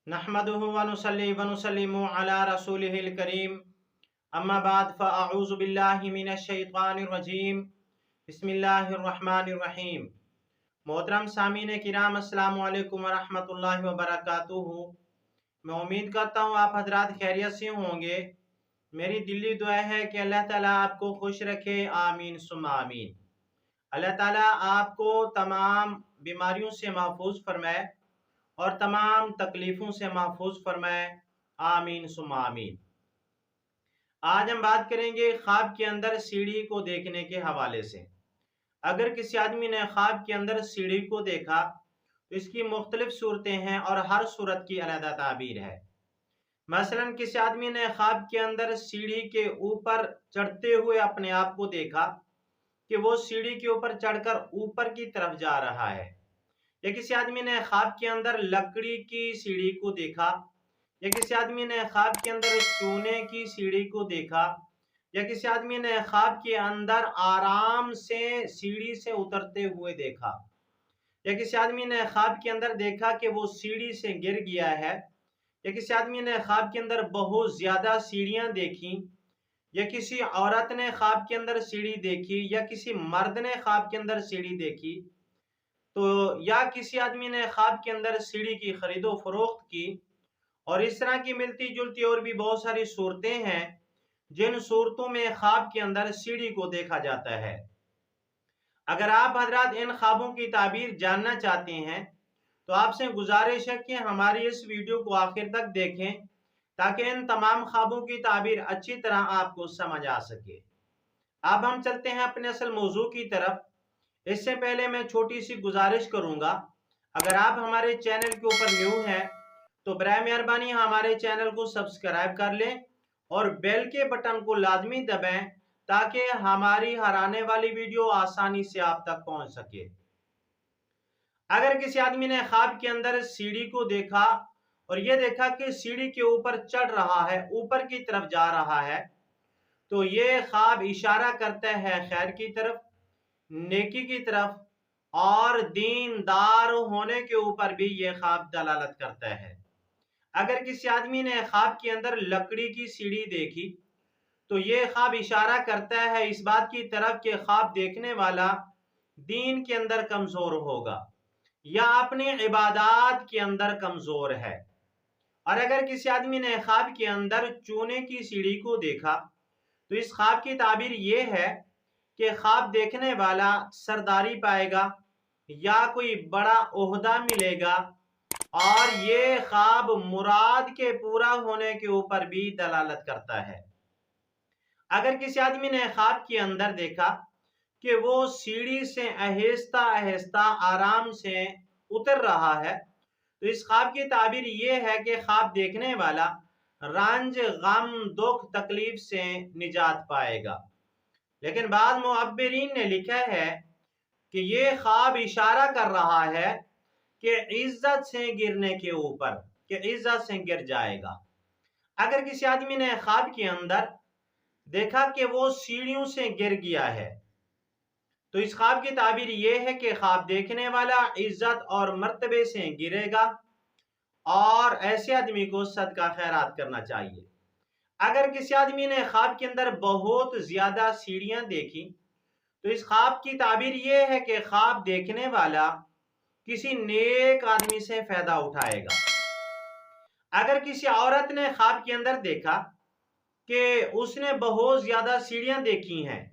नहमदुहु व नुसल्ली व नुसल्लिमु अला रसूलिहिल करीम अम्मा बाद फ़अऊज़ु बिल्लाहि मिनश शैतानिर रजीम बिस्मिल्लाहिर रहमानिर रहीम। मोहतरम सामीन किराम अस्सलामु अलैकुम व रहमतुल्लाहि व बरकातुहू। मैं उम्मीद करता हूँ आप हजरात खैरियत से होंगे। मेरी दिली दुआ है कि अल्लाह ताला आपको खुश रखे, आमीन सुम्मा आमीन। अल्लाह ताला आपको तमाम बीमारियों से महफूज फरमाए और तमाम तकलीफ़ों से महफूज फरमाए, आमीन सुम्मा आमीन। आज हम बात करेंगे ख्वाब के अंदर सीढ़ी को देखने के हवाले से। अगर किसी आदमी ने ख्वाब के अंदर सीढ़ी को देखा तो इसकी मुख्तलिफ सूरतें हैं और हर सूरत की अलग ताबीर है। मसलन किसी आदमी ने ख्वाब के अंदर सीढ़ी के ऊपर चढ़ते हुए अपने आप को देखा कि वो सीढ़ी के ऊपर चढ़कर ऊपर की तरफ जा रहा है, या किसी आदमी ने ख्वाब के अंदर लकड़ी की सीढ़ी को देखा, या किसी आदमी ने ख्वाब के अंदर चूने की सीढ़ी को देखा, या किसी आदमी ने ख्वाब के अंदर आराम से सीढ़ी से उतरते हुए देखा, या किसी आदमी ने ख्वाब के अंदर देखा कि वो सीढ़ी से गिर गया है, या किसी आदमी ने ख्वाब के अंदर बहुत ज्यादा सीढ़ियां देखी, या किसी औरत ने ख्वाब के अंदर सीढ़ी देखी, या किसी मर्द ने ख्वाब के अंदर सीढ़ी देखी, तो या किसी आदमी ने ख्वाब के अंदर सीढ़ी की खरीदो फरोख्त की। और इस तरह की मिलती जुलती और भी बहुत सारी सूरतें हैं जिन सूरतों में ख्वाब के अंदर सीढ़ी को देखा जाता है। अगर आप हजरात इन ख्वाबों की ताबीर जानना चाहते हैं तो आपसे गुजारिश है कि हमारी इस वीडियो को आखिर तक देखें ताकि इन तमाम ख्वाबों की ताबीर अच्छी तरह आपको समझ आ सके। अब हम चलते हैं अपने असल मौजू की तरफ। इससे पहले मैं छोटी सी गुजारिश करूंगा, अगर आप हमारे चैनल के ऊपर न्यू हैं तो बराए मेहरबानी हमारे चैनल को सब्सक्राइब कर लें और बेल के बटन को लाजमी दबाएं ताकि हमारी हर आने वाली वीडियो आसानी से आप तक पहुंच सके। अगर किसी आदमी ने ख्वाब के अंदर सीढ़ी को देखा और यह देखा कि सीढ़ी के ऊपर चढ़ रहा है, ऊपर की तरफ जा रहा है, तो ये ख्वाब इशारा करता है खैर की तरफ, नेकी की तरफ, और दीनदार होने के ऊपर भी ये ख्वाब दलालत करता है। अगर किसी आदमी ने ख्वाब के अंदर लकड़ी की सीढ़ी देखी तो ये ख्वाब इशारा करता है इस बात की तरफ कि ख्वाब देखने वाला दीन के अंदर कमजोर होगा या अपनी इबादत के अंदर कमजोर है। और अगर किसी आदमी ने ख्वाब के अंदर चूने की सीढ़ी को देखा तो इस ख्वाब की ताबीर ये है कि ख्वाब देखने वाला सरदारी पाएगा या कोई बड़ा ओहदा मिलेगा, और ये ख्वाब मुराद के पूरा होने के ऊपर भी दलालत करता है। अगर किसी आदमी ने ख्वाब के अंदर देखा कि वो सीढ़ी से आहिस्ता आहिस्ता आराम से उतर रहा है तो इस ख्वाब की ताबीर ये है कि ख्वाब देखने वाला रंज, गम, दुख, तकलीफ से निजात पाएगा। लेकिन बाद मुअब्बिरीन ने लिखा है कि ये ख्वाब इशारा कर रहा है कि इज्जत से गिरने के ऊपर, कि इज्जत से गिर जाएगा। अगर किसी आदमी ने ख्वाब के अंदर देखा कि वो सीढ़ियों से गिर गया है तो इस ख्वाब की ताबीर ये है कि ख्वाब देखने वाला इज्जत और मर्तबे से गिरेगा और ऐसे आदमी को सदका खैरात करना चाहिए। अगर किसी आदमी ने ख्वाब के अंदर बहुत ज्यादा सीढ़ियां देखी तो इस ख्वाब की ताबीर ये है कि ख्वाब देखने वाला किसी नेक आदमी से फायदा उठाएगा। अगर किसी औरत ने ख्वाब के अंदर देखा कि उसने बहुत ज्यादा सीढ़ियां देखी हैं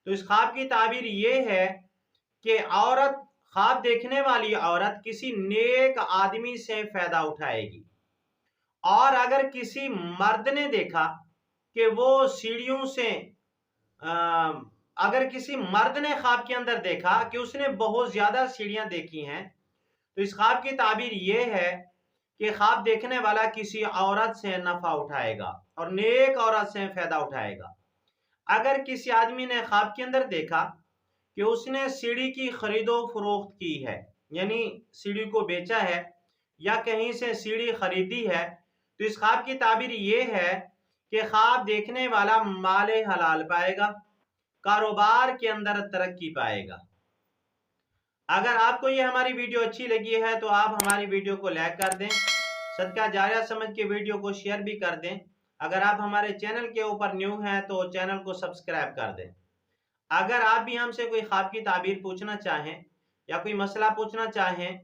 तो इस ख्वाब की ताबीर ये है कि औरत, ख्वाब देखने वाली औरत किसी नेक आदमी से फायदा उठाएगी। और अगर किसी मर्द ने देखा कि वो सीढ़ियों से अगर किसी मर्द ने ख्वाब के अंदर देखा कि उसने बहुत ज्यादा सीढ़ियां देखी हैं तो इस ख्वाब की ताबीर ये है कि ख्वाब देखने वाला किसी औरत से नफा उठाएगा और नेक औरत से फायदा उठाएगा। अगर किसी आदमी ने ख्वाब के अंदर देखा कि उसने सीढ़ी की खरीदो फरोख्त की है, यानी सीढ़ी को बेचा है या कहीं से सीढ़ी खरीदी है, तो इस ख्वाब की ताबीर ये है कि ख्वाब देखने वाला माले हलाल पाएगा, कारोबार के अंदर तरक्की पाएगा। अगर आपको ये हमारी वीडियो अच्छी लगी है तो आप हमारी वीडियो को लाइक कर दें, सदका जारिया समझ के वीडियो को शेयर भी कर दें। अगर आप हमारे चैनल के ऊपर न्यू हैं तो चैनल को सब्सक्राइब कर दें। अगर आप भी हमसे कोई ख्वाब की ताबीर पूछना चाहें या कोई मसला पूछना चाहें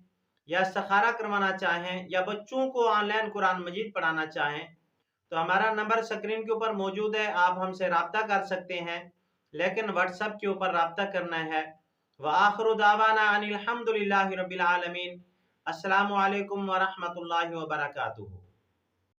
या इस्तिखारा करवाना चाहें या बच्चों को ऑनलाइन कुरान मजीद पढ़ाना चाहें तो हमारा नंबर स्क्रीन के ऊपर मौजूद है, आप हमसे रब्ता कर सकते हैं, लेकिन व्हाट्सएप के ऊपर रब्ता करना है। व आखिरु दावाना अनिल हम्दुलिल्लाहि रब्बिल आलमीन। अस्सलामु अलैकुम व रहमतुल्लाहि व बरकातुहू।